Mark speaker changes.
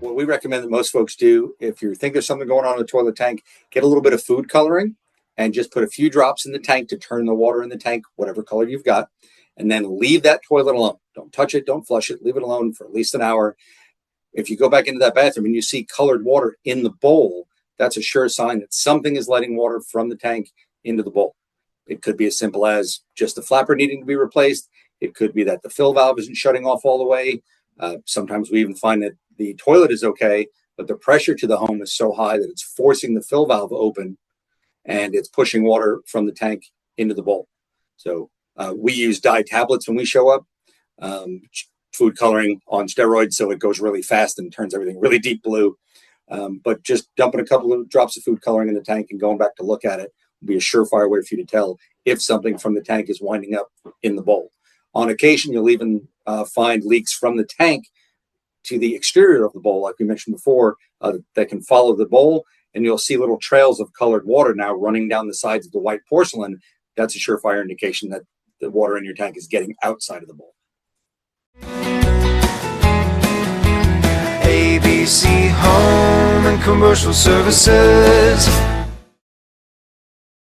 Speaker 1: What we recommend that most folks do, if you think there's something going on in the toilet tank, get a little bit of food coloring and just put a few drops in the tank to turn the water in the tank, whatever color you've got, and then leave that toilet alone. Don't touch it, don't flush it, leave it alone for at least an hour. If you go back into that bathroom and you see colored water in the bowl, that's a sure sign that something is letting water from the tank into the bowl. It could be as simple as just the flapper needing to be replaced. It could be that the fill valve isn't shutting off all the way. Sometimes we even find that the toilet is okay, but the pressure to the home is so high that it's forcing the fill valve open and it's pushing water from the tank into the bowl. So we use dye tablets when we show up, food coloring on steroids, so it goes really fast and turns everything really deep blue. But just dumping a couple of drops of food coloring in the tank and going back to look at it will be a surefire way for you to tell if something from the tank is winding up in the bowl. On occasion, you'll even find leaks from the tank to the exterior of the bowl, like we mentioned before, that can follow the bowl, and you'll see little trails of colored water now running down the sides of the white porcelain. That's a surefire indication that the water in your tank is getting outside of the bowl.
Speaker 2: ABC Home and Commercial Services.